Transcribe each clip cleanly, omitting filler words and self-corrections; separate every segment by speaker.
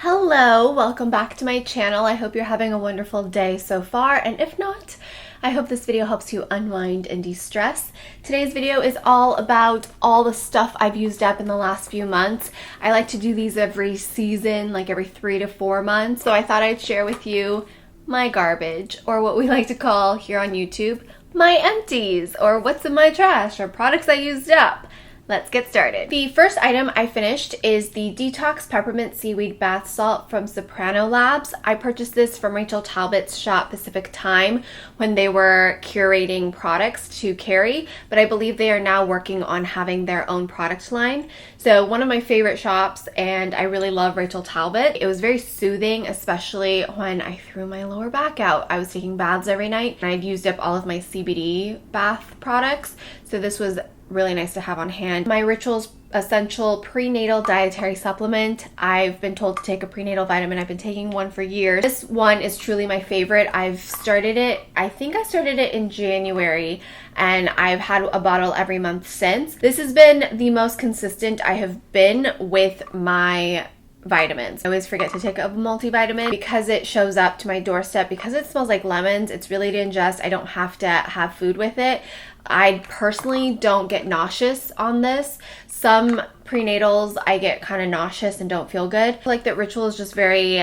Speaker 1: Hello, welcome back to my channel. I hope you're having a wonderful day so far, and if not, I hope this video helps you unwind and de-stress. Today's video is all about all the stuff I've used up in the last few months. I like to do these every season, like every 3 to 4 months, so I thought I'd share with you my garbage, or what we like to call here on YouTube, my empties, or what's in my trash, or products I used up. Let's get started. The first item I finished is the Detox Peppermint Seaweed Bath Salt from Soprano Labs. I purchased this from Rachel Talbot's shop Pacific Time when they were curating products to carry, but I believe they are now working on having their own product line. So one of my favorite shops, and I really love Rachel Talbot. It was very soothing, especially when I threw my lower back out. I was taking baths every night and I'd used up all of my CBD bath products, so this was really nice to have on hand. My Rituals Essential Prenatal Dietary Supplement. I've been told to take a prenatal vitamin. I've been taking one for years. This one is truly my favorite. I've started it, I think I started it in January, and I've had a bottle every month since. This has been the most consistent I have been with my vitamins. I always forget to take a multivitamin because it shows up to my doorstep. Because it smells like lemons, it's really to ingest. I don't have to have food with it. I personally don't get nauseous on this. Some prenatals I get kind of nauseous and don't feel good. I feel like that Ritual is just very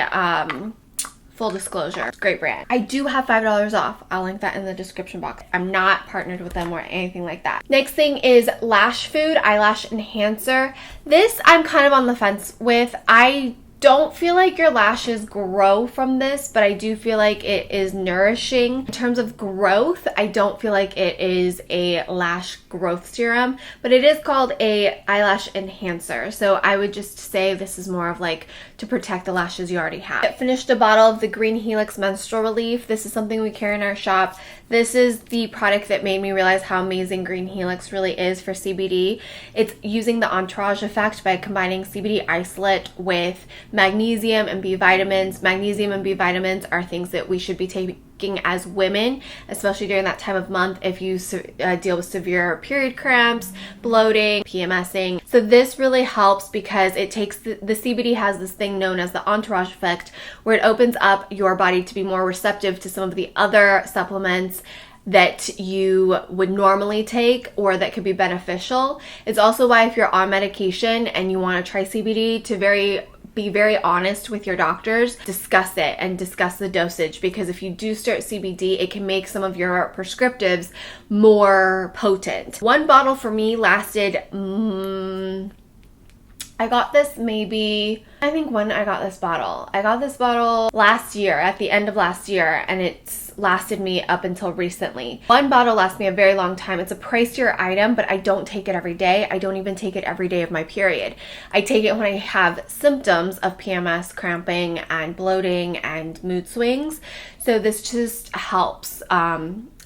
Speaker 1: full disclosure, great brand. I do have $5 off. I'll link that in the description box. I'm not partnered with them or anything like that. Next thing is Lash Food Eyelash Enhancer. This I'm kind of on the fence with. I don't feel like your lashes grow from this, but I do feel like it is nourishing. In terms of growth, I don't feel like it is a lash growth serum, but it is called a eyelash enhancer. So I would just say this is more of like to protect the lashes you already have. I finished a bottle of the Green Helix Menstrual Relief. This is something we carry in our shop. This is the product that made me realize how amazing Green Helix really is for CBD. It's using the entourage effect by combining CBD isolate with magnesium and B vitamins. Magnesium and B vitamins are things that we should be taking as women, especially during that time of month if you deal with severe period cramps, bloating, PMSing. So this really helps because it takes the CBD has this thing known as the entourage effect, where it opens up your body to be more receptive to some of the other supplements that you would normally take or that could be beneficial. It's also why if you're on medication and you want to try CBD, to be very honest with your doctors, discuss it and discuss the dosage, because if you do start CBD, it can make some of your prescriptives more potent. One bottle for me lasted, I got this I think when I got this bottle last year, at the end of last year, and it's lasted me up until recently. One bottle lasts me a very long time. It's a pricier item, but I don't take it every day. I don't even take it every day of my period. I take it when I have symptoms of PMS, cramping, and bloating, and mood swings. So this just helps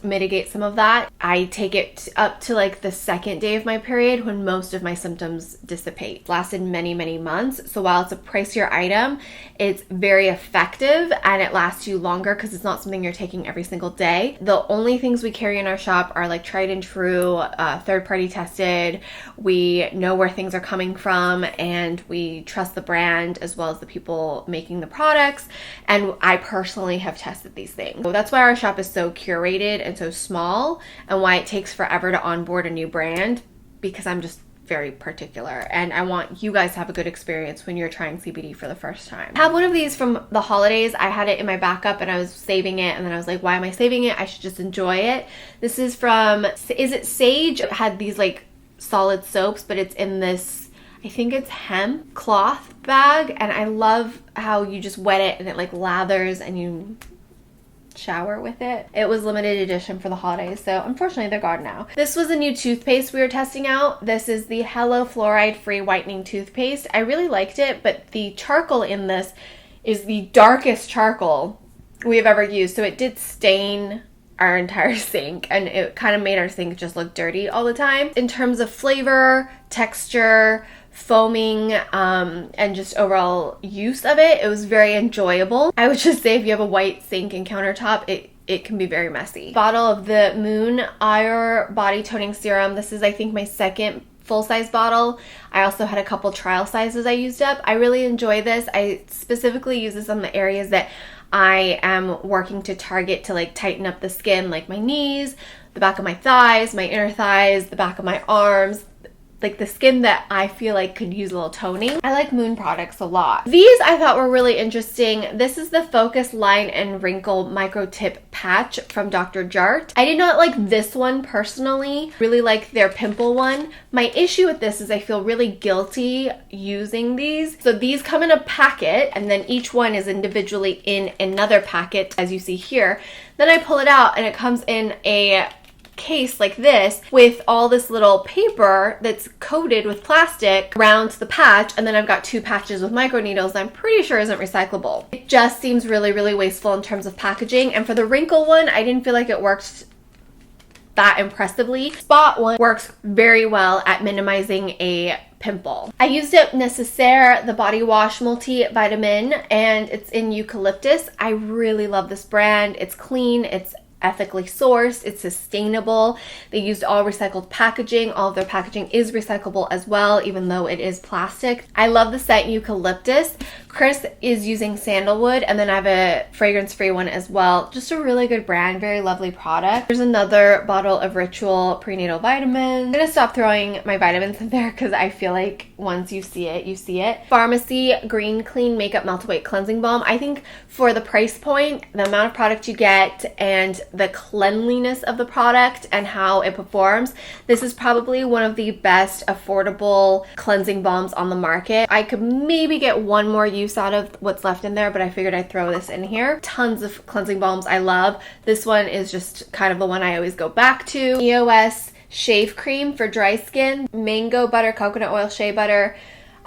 Speaker 1: mitigate some of that. I take it up to like the second day of my period when most of my symptoms dissipate. It lasted many, many months. So while it's a pricier item, it's very effective and it lasts you longer because it's not something you're taking every single day. The only things we carry in our shop are like tried and true, third-party tested. We know where things are coming from and we trust the brand as well as the people making the products. And I personally have tested these things. So that's why our shop is so curated and so small, and why it takes forever to onboard a new brand, because I'm just very particular and I want you guys to have a good experience when you're trying CBD for the first time. I have one of these from the holidays. I had it in my backup and I was saving it, and then I was like, why am I saving it? I should just enjoy it. This is from, is it Sage? It had these like solid soaps, but it's in this, I think it's hemp cloth bag, and I love how you just wet it and it like lathers and you shower with it. It was limited edition for the holidays, so unfortunately they're gone now. This was a new toothpaste we were testing out. This is the Hello Fluoride Free Whitening Toothpaste. I really liked it, but the charcoal in this is the darkest charcoal we have ever used, so it did stain our entire sink and it kind of made our sink just look dirty all the time. In terms of flavor, texture, foaming, and just overall use of it, it was very enjoyable. I would just say if you have a white sink and countertop, it can be very messy. Bottle of the Moon Eye Body Toning Serum. This is, I think, my second full-size bottle. I also had a couple trial sizes I used up. I really enjoy this. I specifically use this on the areas that I am working to target to like tighten up the skin, like my knees, the back of my thighs, my inner thighs, the back of my arms, like the skin that I feel like could use a little toning. I like Moon products a lot. These I thought were really interesting. This is the Focus Line and Wrinkle Micro Tip Patch from Dr. Jart. I did not like this one personally. Really like their pimple one. My issue with this is I feel really guilty using these. So these come in a packet and then each one is individually in another packet, as you see here. Then I pull it out and it comes in a case like this with all this little paper that's coated with plastic around the patch, and then I've got 2 patches with micro needles that I'm pretty sure isn't recyclable. It just seems really, really wasteful in terms of packaging. And for the wrinkle one, I didn't feel like it worked that impressively. Spot one works very well at minimizing a pimple. I used up Necessaire, the body wash multivitamin, and it's in eucalyptus. I really love this brand. It's clean, it's ethically sourced, it's sustainable. They used all recycled packaging. All of their packaging is recyclable as well, even though it is plastic. I love the scent eucalyptus. Chris is using sandalwood, and then I have a fragrance-free one as well. Just a really good brand, very lovely product. There's another bottle of Ritual prenatal vitamins. I'm gonna stop throwing my vitamins in there because I feel like once you see it, you see it. Pharmacy Green Clean Makeup Melt-Away Cleansing Balm. I think for the price point, the amount of product you get, and the cleanliness of the product and how it performs, this is probably one of the best affordable cleansing balms on the market. I could maybe get one more use out of what's left in there, but I figured I'd throw this in here. Tons of cleansing balms I love. This one is just kind of the one I always go back to. EOS Shave Cream for dry skin. Mango butter, coconut oil, shea butter.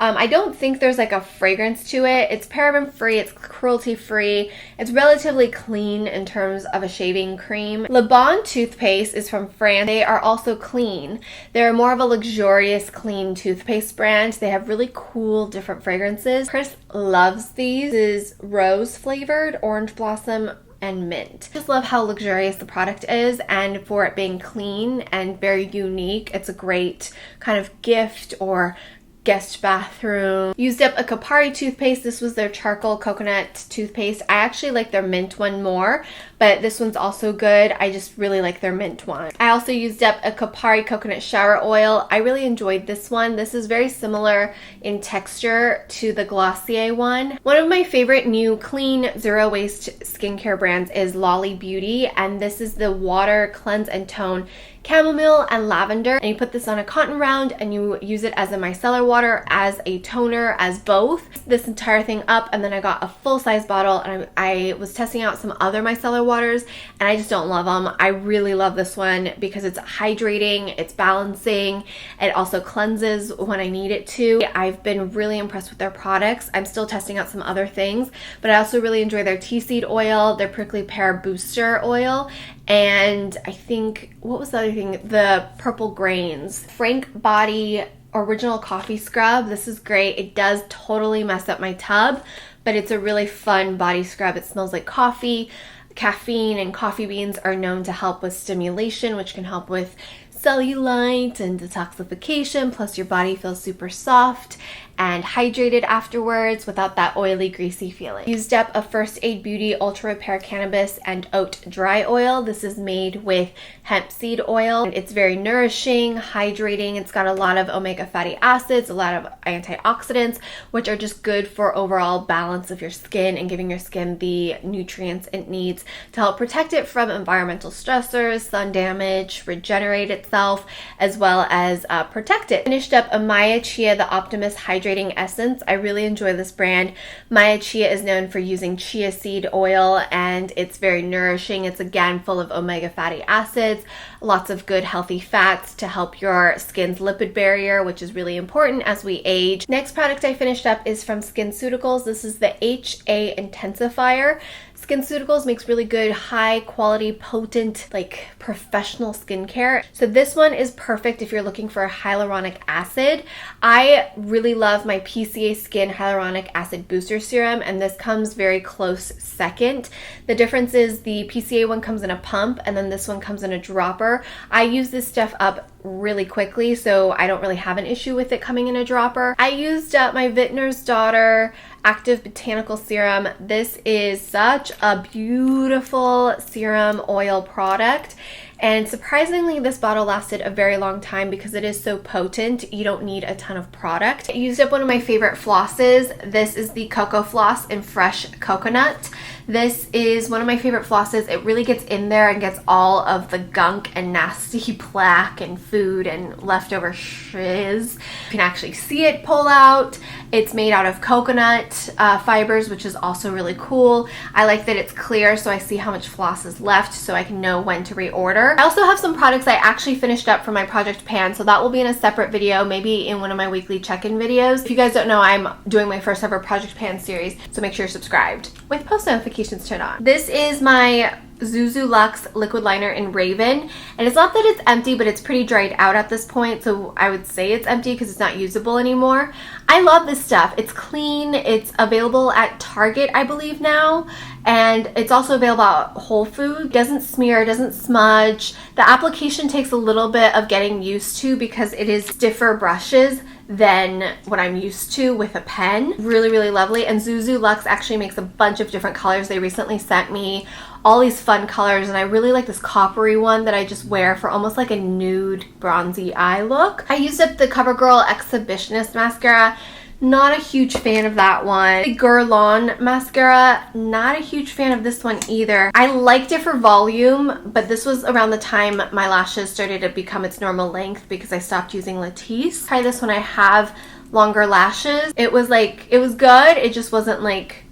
Speaker 1: I don't think there's like a fragrance to it. It's paraben free, it's cruelty free, it's relatively clean in terms of a shaving cream. Le Bon toothpaste is from France. They are also clean. They're more of a luxurious clean toothpaste brand. They have really cool different fragrances. Chris loves these. This is rose flavored, orange blossom, and mint. Just love how luxurious the product is, and for it being clean and very unique, it's a great kind of gift or guest bathroom. Used up a Kapari toothpaste. This was their charcoal coconut toothpaste. I actually like their mint one more, but this one's also good. I just really like their mint one. I also used up a Kapari coconut shower oil. I really enjoyed this one. This is very similar in texture to the Glossier one. One of my favorite new clean zero waste skincare brands is Lolly Beauty, and this is the Water Cleanse and Tone chamomile and lavender, and you put this on a cotton round and you use it as a micellar water, as a toner, as both. This entire thing up, and then I got a full-size bottle, and I was testing out some other micellar waters and I just don't love them. I really love this one because it's hydrating, it's balancing, it also cleanses when I need it to. I've been really impressed with their products. I'm still testing out some other things, but I also really enjoy their tea seed oil, their prickly pear booster oil, and I think, what was the other thing? The purple grains. Frank Body Original Coffee Scrub. This is great. It does totally mess up my tub, but it's a really fun body scrub. It smells like coffee. Caffeine and coffee beans are known to help with stimulation, which can help with cellulite and detoxification, plus your body feels super soft and hydrated afterwards without that oily, greasy feeling. Used up a First Aid Beauty Ultra Repair Cannabis and Oat Dry Oil. This is made with hemp seed oil. It's very nourishing, hydrating. It's got a lot of omega fatty acids, a lot of antioxidants, which are just good for overall balance of your skin and giving your skin the nutrients it needs to help protect it from environmental stressors, sun damage, regenerate itself, as well as protect it. Finished up a Maya Chia, the Optimus Hydrating Essence. I really enjoy this brand. Maya Chia is known for using chia seed oil, and it's very nourishing. It's again full of omega fatty acids, lots of good healthy fats to help your skin's lipid barrier, which is really important as we age. Next product I finished up is from SkinCeuticals. This is the HA Intensifier. SkinCeuticals makes really good, high quality, potent, like professional skincare. So this one is perfect if you're looking for hyaluronic acid. I really love my PCA Skin Hyaluronic Acid Booster Serum, and this comes very close second. The difference is the PCA one comes in a pump, and then this one comes in a dropper. I use this stuff up really quickly, so I don't really have an issue with it coming in a dropper. I used my Vintner's Daughter Active Botanical Serum. This is such a beautiful serum oil product, and surprisingly this bottle lasted a very long time because it is so potent. You don't need a ton of product. I used up one of my favorite flosses. This is the Cocoa Floss in Fresh Coconut. This is one of my favorite flosses. It really gets in there and gets all of the gunk and nasty plaque and food and leftover shiz. You can actually see it pull out. It's made out of coconut fibers, which is also really cool. I like that it's clear so I see how much floss is left so I can know when to reorder. I also have some products I actually finished up for my Project Pan, so that will be in a separate video, maybe in one of my weekly check-in videos. If you guys don't know, I'm doing my first ever Project Pan series, so make sure you're subscribed with post notifications turned on. This is my Zuzu Luxe liquid liner in Raven, and it's not that it's empty, but it's pretty dried out at this point, so I would say it's empty because it's not usable anymore. I love this stuff. It's clean. It's available at Target, I believe now, and it's also available at Whole Foods. It doesn't smear, it doesn't smudge. The application takes a little bit of getting used to because it is stiffer brushes than what I'm used to with a pen. Really, really lovely. And Zuzu Luxe actually makes a bunch of different colors. They recently sent me all these fun colors, and I really like this coppery one that I just wear for almost like a nude bronzy eye look. I used up the CoverGirl Exhibitionist mascara. Not a huge fan of that one. The Guerlain mascara, not a huge fan of this one either. I liked it for volume, but this was around the time my lashes started to become its normal length because I stopped using Latisse. Try this when I have longer lashes. It was good. It just wasn't like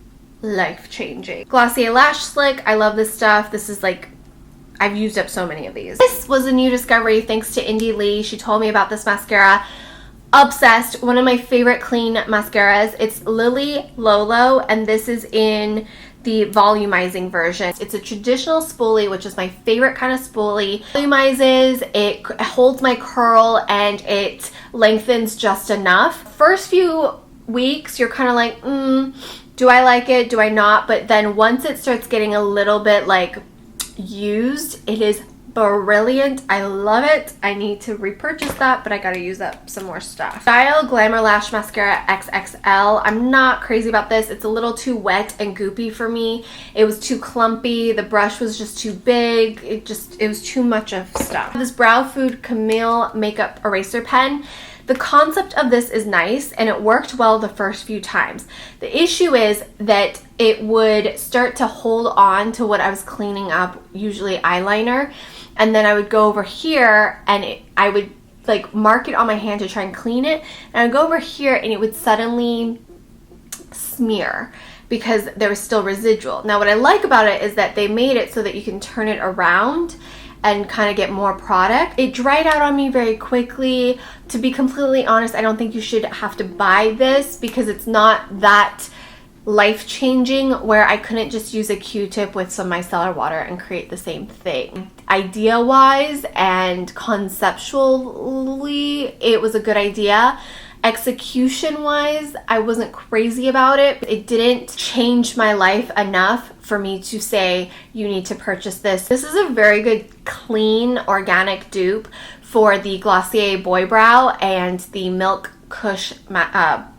Speaker 1: life-changing. Glossier Lash Slick. I love this stuff. This is like, I've used up so many of these. This was a new discovery thanks to Indy Lee. She told me about this mascara. Obsessed. One of my favorite clean mascaras. It's Lily Lolo, and this is in the volumizing version. It's a traditional spoolie, which is my favorite kind of spoolie. Volumizes, it holds my curl, and it lengthens just enough. First few weeks, you're kind of like, do I like it? Do I not? But then once it starts getting a little bit like used, it is brilliant. I love it. I need to repurchase that, but I gotta use up some more stuff. Style Glamour Lash Mascara XXL. I'm not crazy about this. It's a little too wet and goopy for me. It was too clumpy. The brush was just too big. It was too much of stuff. This Brow Food Camille Makeup Eraser Pen. The concept of this is nice, and it worked well the first few times. The issue is that it would start to hold on to what I was cleaning up, usually eyeliner, and then I would go over here and I would like mark it on my hand to try and clean it, and I would go over here and it would suddenly smear because there was still residual. Now what I like about it is that they made it so that you can turn it around and kind of get more product. It dried out on me very quickly. To be completely honest, I don't think you should have to buy this because it's not that life-changing where I couldn't just use a Q-tip with some micellar water and create the same thing. Idea-wise and conceptually, it was a good idea. Execution-wise, I wasn't crazy about it. It didn't change my life enough for me to say, you need to purchase this. This is a very good, clean, organic dupe for the Glossier Boy Brow and the Milk Kush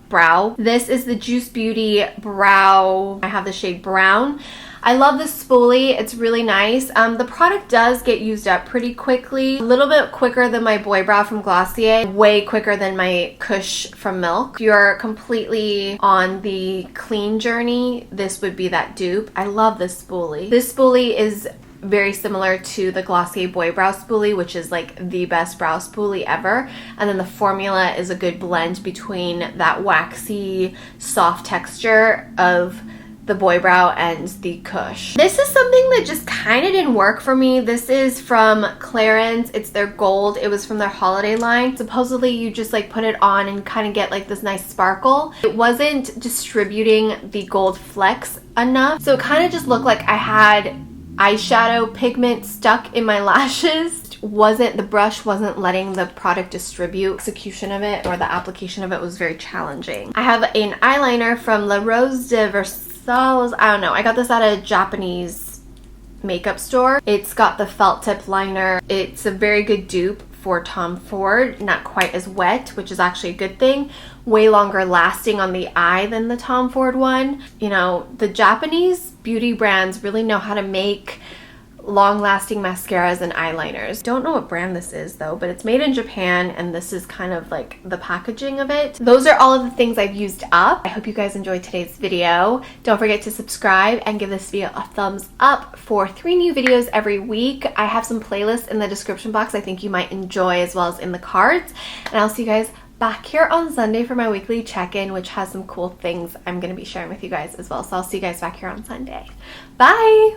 Speaker 1: Brow. This is the Juice Beauty Brow. I have the shade Brown. I love this spoolie. It's really nice. The product does get used up pretty quickly. A little bit quicker than my Boy Brow from Glossier. Way quicker than my Kush from Milk. If you're completely on the clean journey, this would be that dupe. I love this spoolie. This spoolie is very similar to the Glossier Boy Brow spoolie, which is like the best brow spoolie ever. And then the formula is a good blend between that waxy, soft texture of the Boy Brow and the Kush. This is something that just kind of didn't work for me. This is from Clarins. It's their gold. It was from their holiday line. Supposedly you just like put it on and kind of get like this nice sparkle. It wasn't distributing the gold flecks enough, so it kind of just looked like I had eyeshadow pigment stuck in my lashes. The brush wasn't letting the product distribute. Execution of it, or the application of it, was very challenging. I have an eyeliner from La Rose de Versailles. I don't know. I got this at a Japanese makeup store. It's got the felt tip liner. It's a very good dupe for Tom Ford. Not quite as wet, which is actually a good thing. Way longer lasting on the eye than the Tom Ford one. You know, the Japanese beauty brands really know how to make long-lasting mascaras and eyeliners. Don't know what brand this is though, but it's made in Japan, and this is kind of like the packaging of it. Those are all of the things I've used up. I hope you guys enjoyed today's video. Don't forget to subscribe and give this video a thumbs up for 3 new videos every week. I have some playlists in the description box I think you might enjoy, as well as in the cards. And I'll see you guys back here on Sunday for my weekly check-in, which has some cool things I'm going to be sharing with you guys as well. So I'll see you guys back here on Sunday. Bye!